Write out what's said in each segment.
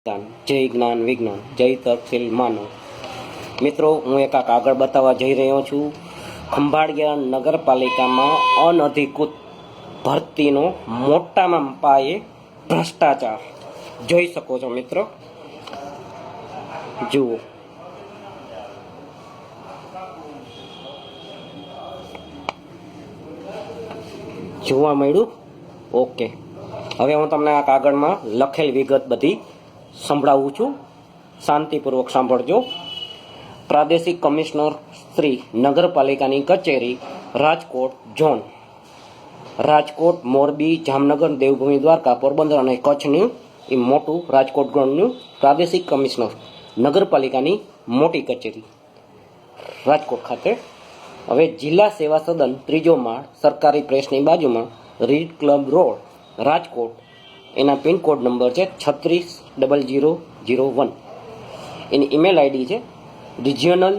જય જ્ઞાન વિજ્ઞાન જય તત્શીલ માનવ મિત્રો, હું એક આ કાગળ બતાવવા જઈ રહ્યો છું. ખંભાળિયા નગરપાલિકામાં અનધિકૃત ભરતીનો મોટામાં પાયે ભ્રષ્ટાચાર જોઈ શકો છો મિત્રો. જુઓ, જોવા મળ્યું? ઓકે, હવે હું તમને આ કાગળમાં લખેલ વિગત બધી સંભળાવું છું. શાંતિપૂર્વક સાંભળજો. પ્રાદેશિક કમિશનર શ્રી, નગરપાલિકાની કચેરી, રાજકોટ ઝોન, રાજકોટ, મોરબી, જામનગર, દેવભૂમિ, દ્વારકા, પોરબંદર અને કચ્છનું એ મોટું રાજકોટ ઝોનનું પ્રાદેશિક કમિશનર, નગરપાલિકાની મોટી કચેરી રાજકોટ ખાતે. હવે જિલ્લા સેવા સદન, ત્રીજો માળ, સરકારી પ્રેસની બાજુમાં, રીડ ક્લબ રોડ, રાજકોટ. એના પિનકોડ નંબર છે 360001. એની ઈમેલ આઈડી છે રિજિયનલ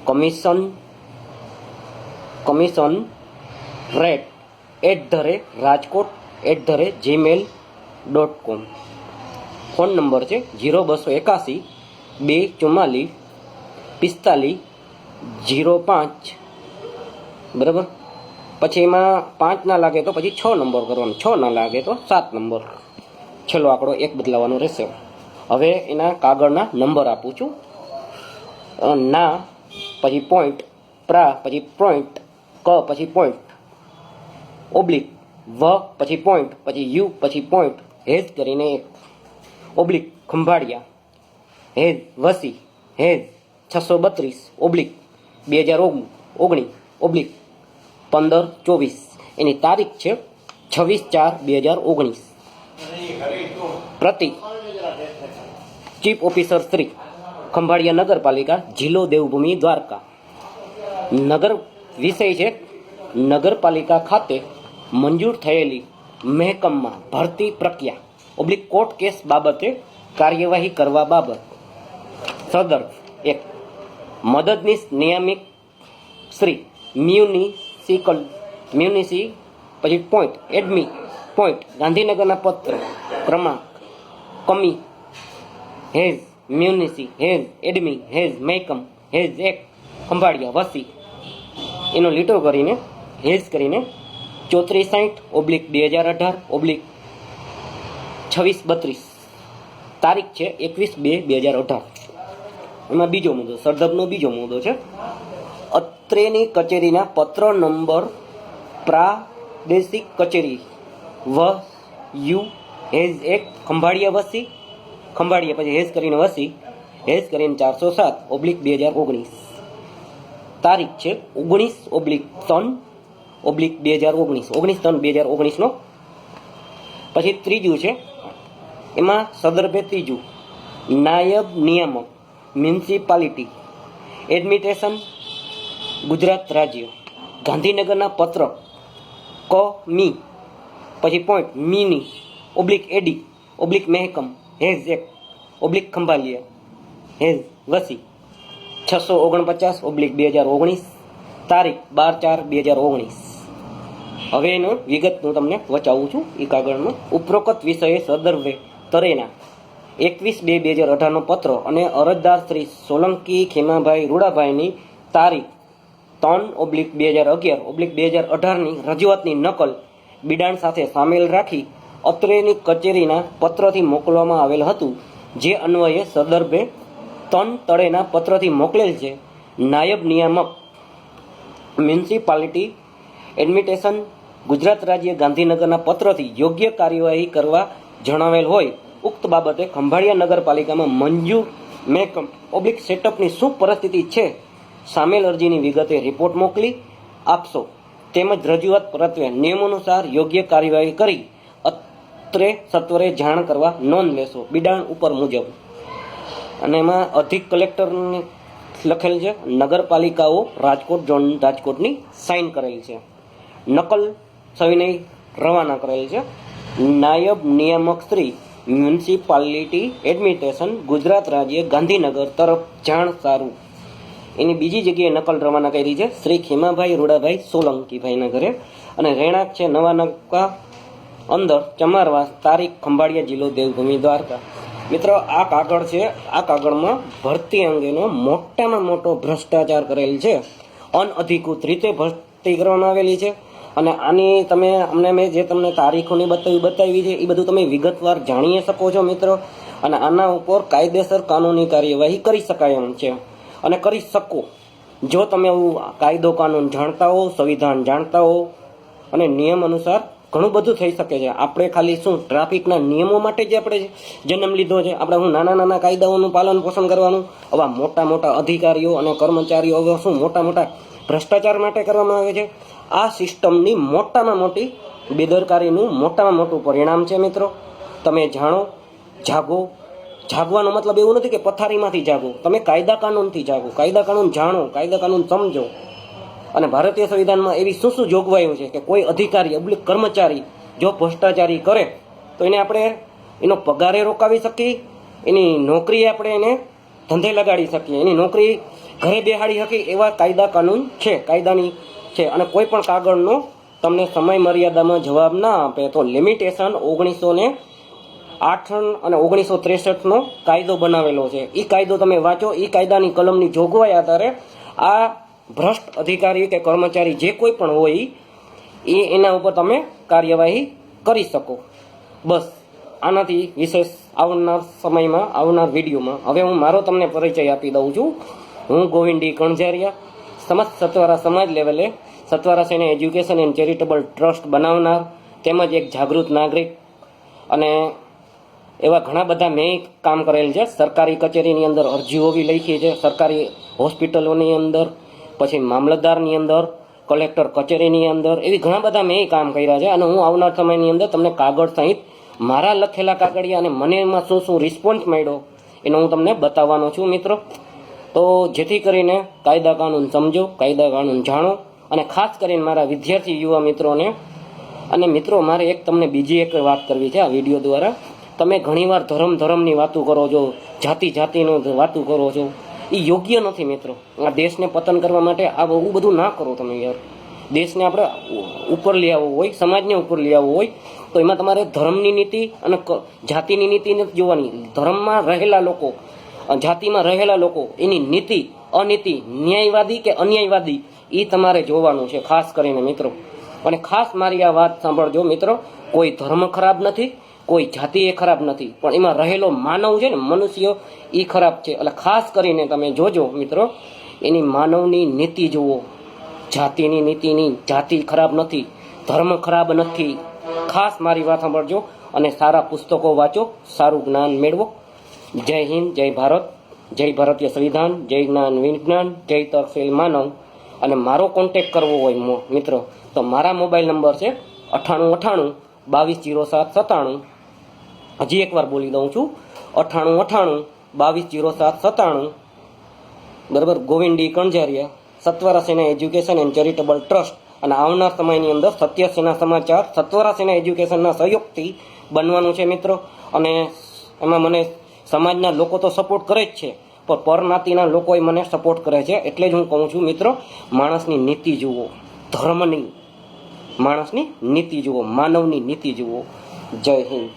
commission@રાજકોટ@gmail.com. ફોન નંબર છે 0281 244 45 05. બરાબર. પછી એમાં 5 ના લાગે તો પછી 6 નંબર કરવાનો, 6 ના લાગે તો 7 નંબર, છેલ્લો આંકડો 1 બદલાવાનો રહેશે. હવે એના કાગળના નંબર આપું છું. ના પછી પોઈન્ટ, પ્રા પછી પોઈન્ટ, ક પછી પોઈન્ટ, ઓબ્લિક, વ પછી પોઈન્ટ, પછી યુ પછી પોઈન્ટ, હેઝ કરીને 1, ઓબ્લિક ખંભાળિયા, હેઝ વસી, હેઝ 632, ઓબ્લિક 2019, ઓબ્લિક 15-24. એની તારીખ છે 26/4/2019. પ્રતિ ચીફ ઓફિસર શ્રી, ખંભાળિયા નગરપાલિકા, જિલ્લો દેવભૂમિ, દ્વારકા. નગર વિષય છે નગરપાલિકા ખાતે મંજૂર થયેલી મહેકમમાં ભરતી પ્રક્રિયા ઓબ્લિક કોર્ટ કેસ બાબતે કાર્યવાહી કરવા બાબત. સંદર્ભ 1. મદદનીશ નિયામક શ્રી, મ્યુનિસી પછી પોઈન્ટ, એડમી પોઈન્ટ, ગાંધીનગરના પત્ર ક્રમાંક, કમી, હેઝ મ્યુનિસી, હેઝ એડમી, હેઝ મહેકમ, હેઝ 1, ખંભાળિયા વસી. એનો લીટો કરીને હેઝ કરીને 3460/2018, 2632. તારીખ છે 21/2/2018. એમાં બીજો મુદ્દો, સરદબનો બીજો મુદ્દો છે અત્રેની કચેરીના પત્ર નંબર, પ્રાદેશિક કચેરી, વ યુ, હેઝ 1, ખંભાળિયા વસી, ખંભાળિયા પછી હેઝ કરીને વસી, હેઝ કરીને 407/2019. તારીખ છે 19/3/2019, 19/3/2019 નો. પછી ત્રીજું છે એમાં સંદર્ભે ત્રીજું, નાયબ નિયામક મ્યુનિસિપાલિટી એડમિનિસ્ટ્રેશન, ગુજરાત રાજ્ય, ગાંધીનગરના પત્ર ક મી પછી પોઈન્ટ, મીની, ઓબ્લિક એડી, ઓબ્લિક મહેકમ, હેઝ 1, ઓબ્લિક ખંભાલિયા, હેઝ વસી, 649/2019. તારીખ 12/4/2019. હવે એનો વિગત હું તમને વચાવું છું એ કાગળમાં. ઉપરોક્ત વિષયે સંદર્ભે તરેના 21/2/2018 પત્ર અને અરજદાર શ્રી સોલંકી ખેમાભાઈ રૂડાભાઈની તારીખ 3/2011/2018ની રજૂઆતની નકલ બિડાણ સાથે સામેલ રાખી અત્રેની કચેરીના પત્રથી મોકલવામાં આવેલ હતું, જે અન્વયે સંદર્ભે તળેના પત્રથી મોકલેલ છે. નાયબ નિયામક મ્યુનિસિપાલિટી એડમિનિસ્ટ્રેશન, ગુજરાત રાજ્ય, ગાંધીનગરના પત્રથી યોગ્ય કાર્યવાહી કરવા જણાવેલ હોય. ઉક્ત બાબતે ખંભાળિયા નગરપાલિકામાં મંજૂર મહેકમ ઓબ્લિક સેટઅપની શું પરિસ્થિતિ છે, સામેલ અરજીની વિગતે રિપોર્ટ મોકલી આપશો, તેમજ રજૂઆત પરત્વે નિયમાનુસાર યોગ્ય કાર્યવાહી કરી અત્રે સત્વરે જાણ કરવા નોંધ લેશો. બિડાણ ઉપર મુજબ. અને એમાં અધિક કલેક્ટરની લખેલ છે. નગરપાલિકાઓ રાજકોટ ઝોન, રાજકોટની સાઇન કરેલ છે. નકલ સવિનય રવાના કરેલ છે. નાયબ નિયામક શ્રી, મ્યુનિસિપાલિટી એડમિનિસ્ટ્રેશન, ગુજરાત રાજ્ય, ગાંધીનગર તરફ જાણ સારું. એની બીજી જગ્યાએ નકલ રવાના કરી છે શ્રી ખેમાભાઈ રૂડાભાઈ સોલંકીભાઈના ઘરે. અને રહેણાંક છે નવા નકા અંદર ચમારવાસ, તારીખ ખંભાળિયા, જિલ્લો દેવભૂમિ, દ્વારકા. મિત્રો આ કાગળ છે, આ કાગળમાં ભરતી અંગેનો મોટામાં મોટો ભ્રષ્ટાચાર કરેલ છે, અનઅધિકૃત રીતે ભરતી કરવામાં આવેલી છે. અને આની તમે અમને મેં જે તમને તારીખોની બતાવી છે એ બધું તમે વિગતવાર જાણી શકો છો મિત્રો. અને આના ઉપર કાયદેસર કાનૂની કાર્યવાહી કરી શકાય એમ છે અને કરી શકો જો તમે કાયદો કાનૂન જાણતા હો, સંવિધાન જાણતા હો અને નિયમ અનુસાર ઘણું બધું થઈ શકે છે. આપણે ખાલી શું ટ્રાફિકના નિયમો માટે જ આપણે જન્મ લીધો છે? આપણે હું નાના નાના કાયદાઓનું પાલન પોષણ કરવાનું? આવા મોટા મોટા અધિકારીઓ અને કર્મચારીઓ હવે શું મોટા મોટા ભ્રષ્ટાચાર માટે કરવામાં આવે છે? આ સિસ્ટમની મોટામાં મોટી બેદરકારીનું મોટામાં મોટું પરિણામ છે મિત્રો. તમે જાણો, જાગો. જાગવાનો મતલબ એવું નથી કે પથારીમાંથી જાગો, તમે કાયદા કાનૂનથી જાગો, કાયદા કાનૂન જાણો, કાયદા કાનૂન સમજો. અને ભારતીય સંવિધાનમાં એવી શું જોગવાઈઓ છે કે કોઈ અધિકારી કર્મચારી જો ભ્રષ્ટાચારી કરે તો એને આપણે એનો પગારે રોકાવી શકીએ, એની નોકરી આપણે એને ધંધે લગાડી શકીએ, એની નોકરી ઘરે બેહાડી શકીએ, એવા કાયદા કાનૂન છે, કાયદાની છે. અને કોઈ પણ કાગળનો તમને સમય મર્યાદામાં જવાબ ના આપે તો લિમિટેશન 1908 અને 1963નો કાયદો બનાવેલો છે. એ કાયદો તમે વાંચો, એ કાયદાની કલમની જોગવાઈ આધારે આ ભ્રષ્ટ અધિકારી કે કર્મચારી જે કોઈ પણ હોય એના ઉપર તમે કાર્યવાહી કરી શકો. બસ આનાથી વિશેષ આવનાર સમયમાં, આવનાર વિડીયોમાં હવે હું મારો તમને પરિચય આપી દઉં છું. હું ગોવિંદ ડી કણઝારિયા, સમસ્ત સતવારા સમાજ લેવલે સતવારા સેના એજ્યુકેશન એન્ડ ચેરિટેબલ ટ્રસ્ટ બનાવનાર તેમજ એક જાગૃત નાગરિક. અને એવા ઘણા બધા મેં કામ કરેલ છે. સરકારી કચેરીની અંદર અરજીઓ બી લખી છે, સરકારી હોસ્પિટલોની અંદર, પછી મામલતદારની અંદર, કલેક્ટર કચેરીની અંદર, એવી ઘણા બધા મેં કામ કર્યા છે. અને હું આવનાર સમયની અંદર તમને કાગળ સહિત મારા લખેલા કાગળિયા અને મને એમાં શું રિસ્પોન્સ મળ્યો એનો હું તમને બતાવવાનો છું મિત્રો. તો જેથી કરીને કાયદા કાનૂન સમજો, કાયદા કાનૂન જાણો. અને ખાસ કરીને મારા વિદ્યાર્થી યુવા મિત્રોને અને મિત્રો મારે એક તમને બીજી એક વાત કરવી છે આ વિડીયો દ્વારા. તમે ઘણીવાર ધર્મની વાતો કરો છો, જાતિનું વાતો કરો છો, એ યોગ્ય નથી મિત્રો. આ દેશને પતન કરવા માટે આ બહુ બધું ના કરો તમે યાર. દેશને આપણે ઉપર લઈ આવવો હોય, સમાજને ઉપર લઈ આવવો હોય તો એમાં તમારે ધર્મની નીતિ અને જાતિની નીતિ નથી જોવાની. ધર્મમાં રહેલા લોકો, જાતિમાં રહેલા લોકો, એની નીતિ અનીતિ, ન્યાયવાદી કે અન્યાયવાદી, એ તમારે જોવાનું છે ખાસ કરીને મિત્રો. અને ખાસ મારી આ વાત સાંભળજો મિત્રો, કોઈ ધર્મ ખરાબ નથી, કોઈ જાતિ એ ખરાબ નથી, પણ એમાં રહેલો માનવ છે ને, મનુષ્ય, એ ખરાબ છે. એટલે ખાસ કરીને તમે જોજો મિત્રો, એની માનવની નીતિ જુઓ. જાતિની નીતિની, જાતિ ખરાબ નથી, ધર્મ ખરાબ નથી. ખાસ મારી વાત સાંભળજો અને સારા પુસ્તકો વાંચો, સારું જ્ઞાન મેળવો. જય હિન્દ, જય ભારત, જય ભારતીય સંવિધાન, જય જ્ઞાન વિજ્ઞાન, જય તર્કશીલ માનવ. અને મારો કોન્ટેક કરવો હોય મિત્રો તો મારા મોબાઈલ નંબર છે 9898 220797. હજી એકવાર બોલી દઉં છું, 9898 220797. બરાબર. ગોવિંદ ડી કણઝારિયા, સતવારા સેના એજ્યુકેશન એન્ડ ચેરિટેબલ ટ્રસ્ટ. અને આવનાર સમયની અંદર સત્ય સેના સમાચાર સતવારા સેના એજ્યુકેશનના સહયોગથી બનવાનું છે મિત્રો. અને એમાં મને સમાજના લોકો તો સપોર્ટ કરે જ છે, પણ પરનાતીના લોકો મને સપોર્ટ કરે છે. એટલે જ હું કહું છું મિત્રો, માણસની નીતિ જુઓ, ધર્મની, માણસની નીતિ જુઓ, માનવની નીતિ જુઓ. જય હિન્દ.